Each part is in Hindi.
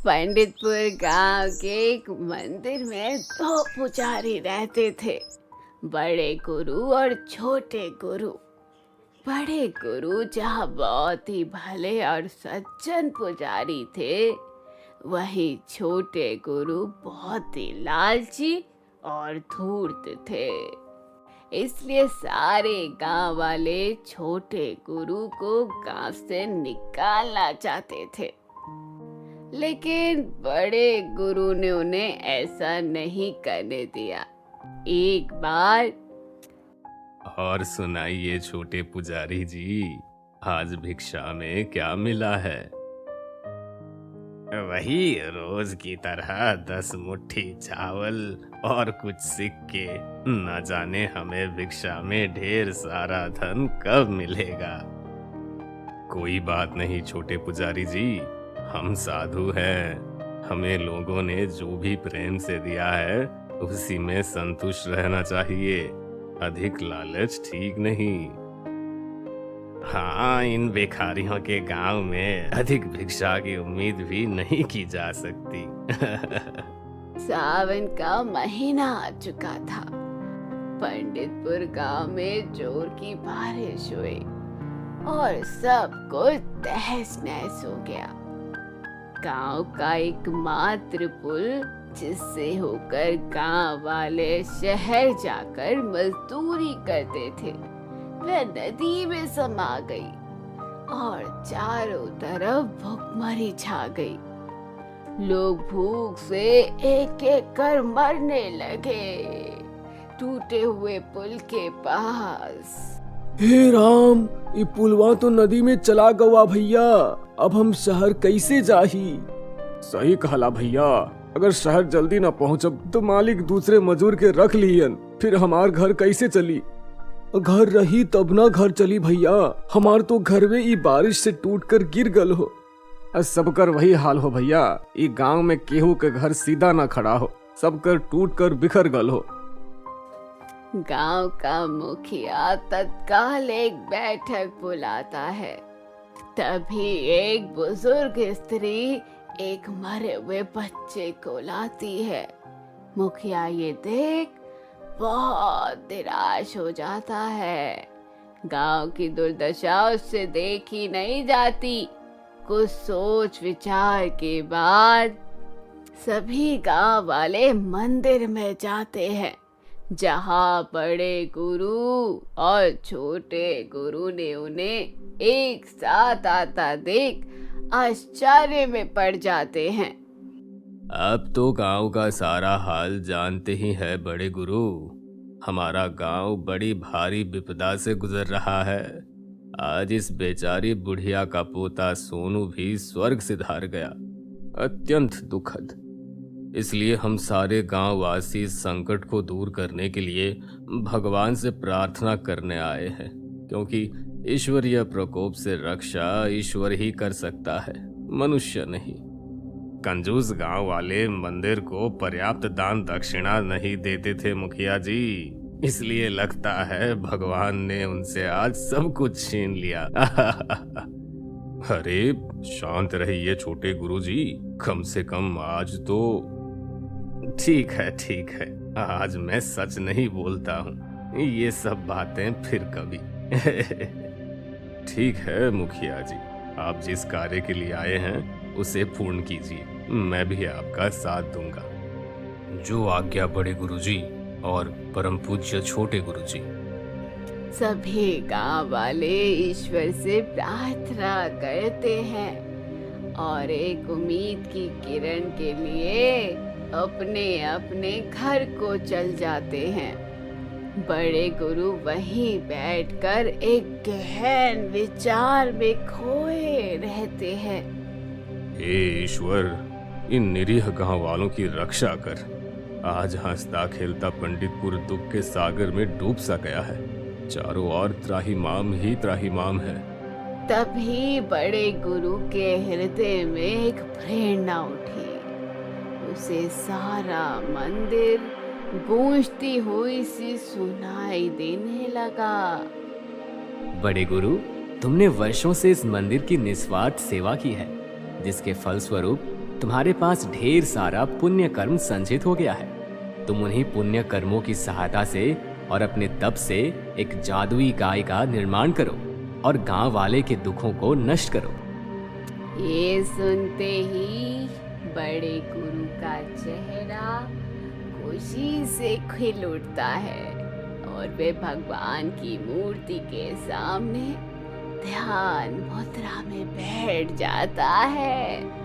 पंडितपुर गांव के एक मंदिर में दो पुजारी रहते थे, बड़े गुरु और छोटे गुरु। बड़े गुरु जहाँ बहुत ही भले और सज्जन पुजारी थे, वहीं छोटे गुरु बहुत ही लालची और धूर्त थे। इसलिए सारे गांव वाले छोटे गुरु को गांव से निकालना चाहते थे, लेकिन बड़े गुरु ने उन्हें ऐसा नहीं करने दिया। एक बार और सुनाइए छोटे पुजारी जी, आज भिक्षा में क्या मिला है? वही रोज की तरह 10 मुट्ठी चावल और कुछ सिक्के। न जाने हमें भिक्षा में ढेर सारा धन कब मिलेगा। कोई बात नहीं छोटे पुजारी जी, हम साधु हैं। हमें लोगों ने जो भी प्रेम से दिया है उसी में संतुष्ट रहना चाहिए। अधिक लालच ठीक नहीं। हाँ, इन भिखारियों के गांव में अधिक भिक्षा की उम्मीद भी नहीं की जा सकती। सावन का महीना आ चुका था। पंडितपुर गांव में जोर की बारिश हुई और सब कुछ तहस नहस हो गया। गांव का एकमात्र पुल जिससे होकर गांव वाले शहर जाकर मजदूरी करते थे, वह नदी में समा गई और चारों तरफ भूखमरी छा गई। लोग भूख से एक एक कर मरने लगे टूटे हुए पुल के पास। हे राम, ये पुलवा तो नदी में चला गवा भैया। अब हम शहर कैसे जाही? सही कहला भैया, अगर शहर जल्दी न पहुँचब तो मालिक दूसरे मजदूर के रख लियन, फिर हमार घर कैसे चली? घर रही तब ना घर चली भैया। हमार तो घर में ई बारिश से टूट कर गिर गल हो। सबकर वही हाल हो भैया। ई गांव में केहू के घर सीधा ना खड़ा हो, सबकर टूट कर बिखर गल हो। गांव का मुखिया तत्काल एक बैठक बुलाता है। तभी एक बुजुर्ग स्त्री एक मरे हुए बच्चे को लाती है। मुखिया ये देख बहुत निराश हो जाता है। गांव की दुर्दशा उससे देखी नहीं जाती। कुछ सोच विचार के बाद सभी गांव वाले मंदिर में जाते हैं, जहां बड़े गुरु और छोटे गुरु ने उन्हें एक साथ आता देख आश्चर्य में पड़ जाते हैं। अब तो गांव का सारा हाल जानते ही है बड़े गुरु। हमारा गांव बड़ी भारी विपदा से गुजर रहा है। आज इस बेचारी बुढ़िया का पोता सोनू भी स्वर्ग सिधार गया। अत्यंत दुखद। इसलिए हम सारे गांव वासी संकट को दूर करने के लिए भगवान से प्रार्थना करने आए हैं, क्योंकि ईश्वरीय प्रकोप से रक्षा ईश्वर ही कर सकता है, मनुष्य नहीं। कंजूस गांव वाले मंदिर को पर्याप्त दान दक्षिणा नहीं देते थे मुखिया जी, इसलिए लगता है भगवान ने उनसे आज सब कुछ छीन लिया। अरे शांत रहिए छोटे गुरुजी, कम से कम आज तो ठीक है, आज मैं सच नहीं बोलता हूँ। ये सब बातें फिर कभी। ठीक है मुखिया जी, आप जिस कार्य के लिए आए हैं उसे पूर्ण कीजिए, मैं भी आपका साथ दूंगा। जो आज्ञा बड़े गुरुजी और परम पूज्य छोटे गुरुजी। सभी गांव वाले ईश्वर से प्रार्थना करते हैं और एक उम्मीद की किरण के लिए अपने अपने घर को चल जाते हैं। बड़े गुरु वहीं बैठकर एक गहन विचार में खोए रहते हैं। हे ईश्वर, इन निरीह गांव वालों की रक्षा कर। आज हंसता खेलता पंडितपुर दुख के सागर में डूब सा गया है। चारों ओर त्राहिमाम ही त्राहिमाम है। तभी बड़े गुरु के हृदय में एक प्रेरणा उठी। उसे सारा मंदिर गूंजती हुई सी सुनाई देने लगा। बड़े गुरु, तुमने वर्षों से इस मंदिर की निस्वार्थ सेवा की है, जिसके फलस्वरूप तुम्हारे पास ढेर सारा पुण्य कर्म संचित हो गया है। तुम उन्हीं पुण्य कर्मों की सहायता से और अपने तप से एक जादुई गाय का निर्माण करो और गांव वाले के दुखों को नष्ट करो। ये सुनते ही बड़े गुरु का चेहरा खुशी से खिल उठता है और वे भगवान की मूर्ति के सामने ध्यान मुद्रा में बैठ जाता है।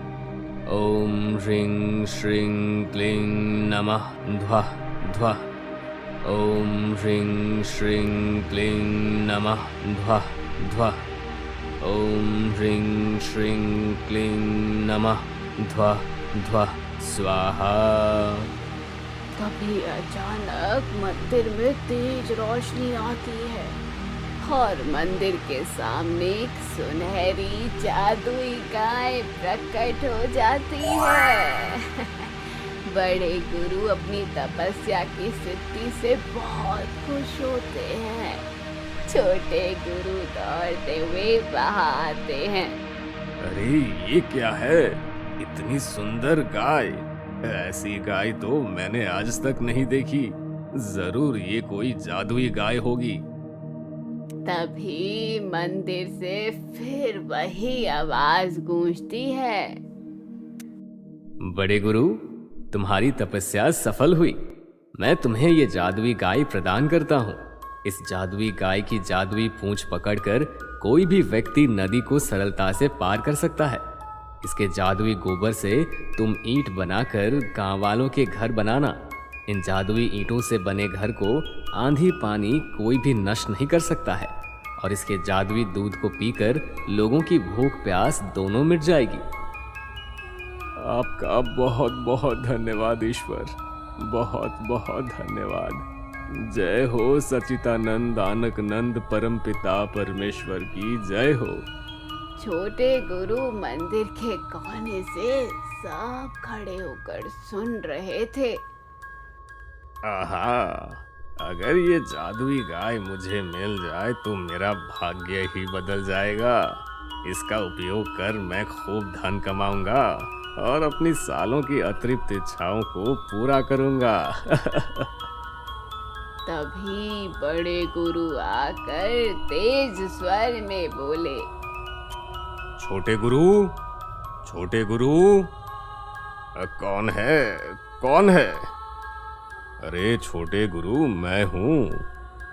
ओम ह्रीं श्रीं क्लीं नमः ध्वः ध्वः। ओम ह्रीं श्रीं क्लीं नमः ध्वः ध्वः। ओम ह्रीं श्रीं क्लीं नमः ध्वः ध्वः स्वाहा। तभी अचानक मंदिर में तेज रोशनी आती है और मंदिर के सामने एक सुनहरी जादुई गाय प्रकट हो जाती है। बड़े गुरु अपनी तपस्या की सिद्धि से बहुत खुश होते हैं। छोटे गुरु दौड़ते हुए वहां आते हैं। अरे ये क्या है? इतनी सुंदर गाय! ऐसी गाय तो मैंने आज तक नहीं देखी। जरूर ये कोई जादुई गाय होगी। तभी मंदिर से फिर वही आवाज गूंजती है। बड़े गुरु, तुम्हारी तपस्या सफल हुई। मैं तुम्हें ये जादुई गाय प्रदान करता हूँ। इस जादुई गाय की जादुई पूंछ पकड़कर कोई भी व्यक्ति नदी को सरलता से पार कर सकता है। इसके जादुई गोबर से तुम ईंट बनाकर गांव वालों के घर बनाना। इन जादुई ईंटों से बने घर को आंधी पानी कोई भी नष्ट नहीं कर सकता है और इसके जादुई दूध को पीकर लोगों की भूख प्यास दोनों मिट जाएगी। आपका बहुत बहुत धन्यवाद ईश्वर, बहुत बहुत धन्यवाद। जय हो सचितानंद आनक नंद परम पिता परमेश्वर की जय हो। छोटे गुरु मंदिर के कोने से सब खड़े होकर सुन रहे थे। आहा, अगर ये जादुई गाय मुझे मिल जाए तो मेरा भाग्य ही बदल जाएगा। इसका उपयोग कर मैं खूब धन कमाऊंगा और अपनी सालों की अतृप्त इच्छाओं को पूरा करूंगा। तभी बड़े गुरु आकर तेज स्वर में बोले, छोटे गुरु, छोटे गुरु, कौन है? कौन है? अरे छोटे गुरु, मैं हूँ।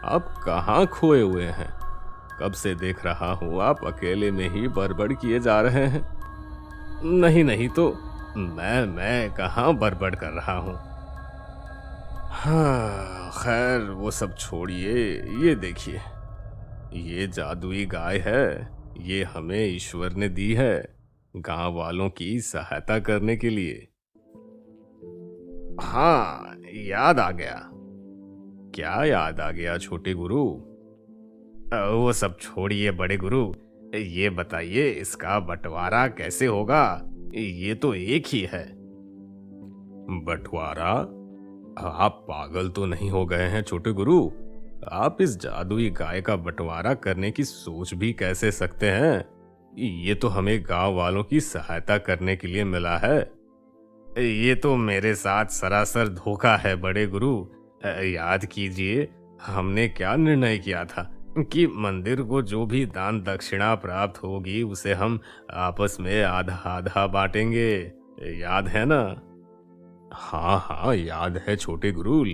आप कहाँ खोए हुए हैं? कब से देख रहा हूँ आप अकेले में ही बड़बड़ किए जा रहे हैं। नहीं नहीं, तो मैं कहाँ बड़बड़ कर रहा हूँ। हाँ खैर, वो सब छोड़िए। ये देखिए, ये जादुई गाय है। ये हमें ईश्वर ने दी है गांव वालों की सहायता करने के लिए। हाँ, याद आ गया। क्या याद आ गया छोटे गुरु? वो सब छोड़िए बड़े गुरु, ये बताइए इसका बंटवारा कैसे होगा? ये तो एक ही है। बंटवारा? आप पागल तो नहीं हो गए हैं छोटे गुरु? आप इस जादुई गाय का बंटवारा करने की सोच भी कैसे सकते हैं? ये तो हमें गांव वालों की सहायता करने के लिए मिला है। ये तो मेरे साथ सरासर धोखा है बड़े गुरु। याद कीजिए, हमने क्या निर्णय किया था कि मंदिर को जो भी दान दक्षिणा प्राप्त होगी उसे हम आपस में आधा आधा बांटेंगे। याद है ना? हाँ हाँ, याद है छोटे गुरु।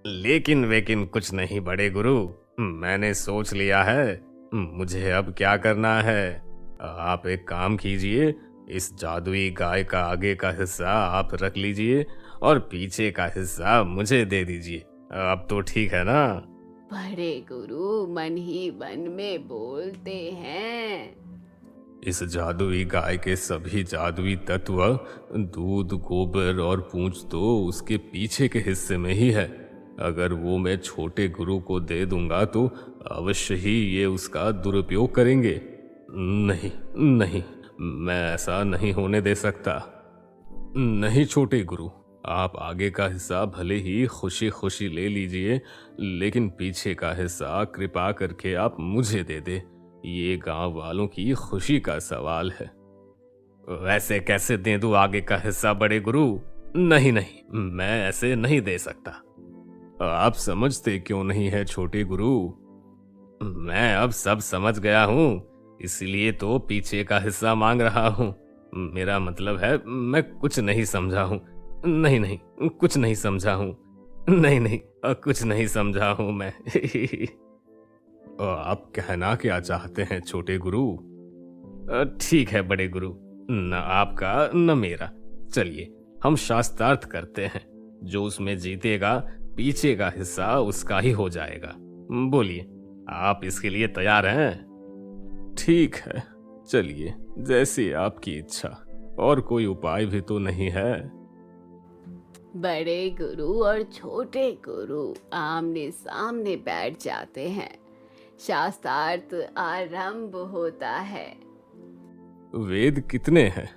लेकिन वेकिन कुछ नहीं बड़े गुरु। मैंने सोच लिया है। मुझे अब क्या करना है? आप एक काम कीजिए, इस जादुई गाय का आगे का हिस्सा आप रख लीजिए और पीछे का हिस्सा मुझे दे दीजिए। अब तो ठीक है ना? बड़े गुरु मन ही मन में बोलते हैं, इस जादुई गाय के सभी जादुई तत्व, दूध, गोबर और पूंछ तो उसके पीछे के हिस्से में ही है। अगर वो मैं छोटे गुरु को दे दूंगा तो अवश्य ही ये उसका दुरुपयोग करेंगे। नहीं नहीं, मैं ऐसा नहीं होने दे सकता। नहीं छोटे गुरु, आप आगे का हिस्सा भले ही खुशी खुशी ले लीजिए, लेकिन पीछे का हिस्सा कृपा करके आप मुझे दे दे। ये गांव वालों की खुशी का सवाल है। वैसे कैसे दे दूं आगे का हिस्सा बड़े गुरु? नहीं नहीं, मैं ऐसे नहीं दे सकता। आप समझते क्यों नहीं है छोटे गुरु? मैं अब सब समझ गया हूं, इसलिए तो पीछे का हिस्सा मांग रहा हूं। मेरा मतलब है मैं कुछ नहीं समझा हूं। नहीं नहीं, कुछ नहीं समझा हूं। नहीं नहीं, कुछ नहीं समझा हूं मैं। आप कहना क्या चाहते हैं छोटे गुरु? ठीक है बड़े गुरु, न आपका न मेरा। चलिए हम शास्त्रार्थ करते हैं, जो उसमें जीतेगा पीछे का हिस्सा उसका ही हो जाएगा। बोलिए, आप इसके लिए तैयार हैं? ठीक है, चलिए जैसी आपकी इच्छा। और कोई उपाय भी तो नहीं है? बड़े गुरु और छोटे गुरु आमने सामने बैठ जाते हैं। शास्त्रार्थ आरंभ होता है। वेद कितने हैं?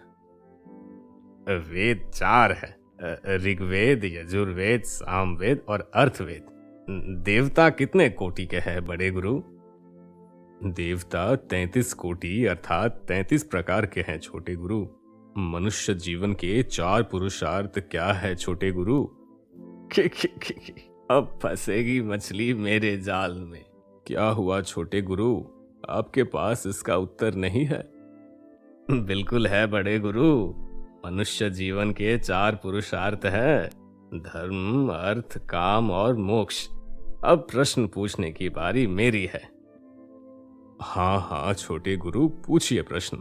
वेद 4 है, ऋग्वेद, यजुर्वेद, सामवेद और अर्थवेद। देवता कितने कोटि के हैं बड़े गुरु? देवता 33 कोटि अर्थात 33 प्रकार के हैं छोटे गुरु। मनुष्य जीवन के 4 पुरुषार्थ क्या है छोटे गुरु? अब फंसेगी मछली मेरे जाल में। क्या हुआ छोटे गुरु, आपके पास इसका उत्तर नहीं है? बिल्कुल है बड़े गुरु। मनुष्य जीवन के 4 पुरुषार्थ है, धर्म, अर्थ, काम और मोक्ष। अब प्रश्न पूछने की बारी मेरी है। हाँ हाँ छोटे गुरु, पूछिए प्रश्न।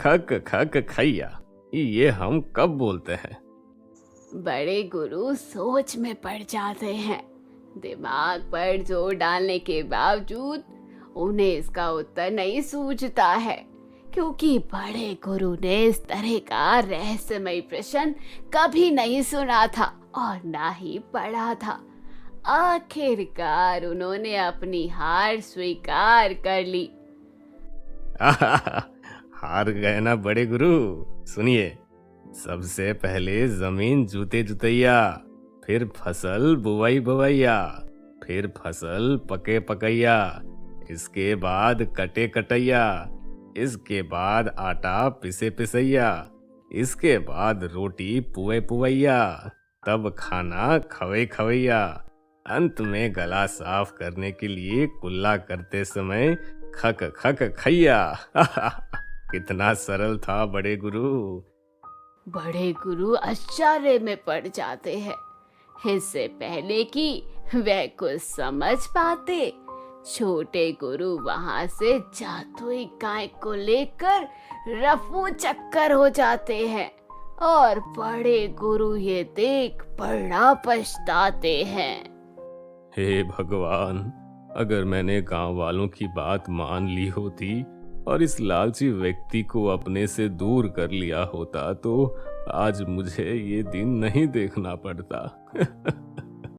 खक खक खैया, ये हम कब बोलते हैं? बड़े गुरु सोच में पड़ जाते हैं। दिमाग पर जोर डालने के बावजूद उन्हें इसका उत्तर नहीं सूझता है, क्योंकि बड़े गुरु ने इस तरह का रहस्यमय प्रश्न कभी नहीं सुना था और ना ही पढ़ा था। आखिरकार उन्होंने अपनी हार स्वीकार कर ली। हार गए ना बड़े गुरु? सुनिए, सबसे पहले जमीन जूते जुतैया, फिर फसल बुवाई बवैया, फिर फसल पके पकैया, इसके बाद कटे कटैया, इसके बाद आटा पिसे पिसैया, इसके बाद रोटी पुए पुवैया, तब खाना खवे खवैया, अंत में गला साफ करने के लिए कुल्ला करते समय खक खक खैया। कितना सरल था बड़े गुरु। बड़े गुरु आश्चर्य में पड़ जाते हैं। इससे पहले कि वे कुछ समझ पाते, छोटे गुरु वहां से जादुई गाय को लेकर रफू चक्कर हो जाते हैं और बड़े गुरु ये देख बड़ा पछताते हैं। हे भगवान, अगर मैंने गांव वालों की बात मान ली होती और इस लालची व्यक्ति को अपने से दूर कर लिया होता तो आज मुझे ये दिन नहीं देखना पड़ता।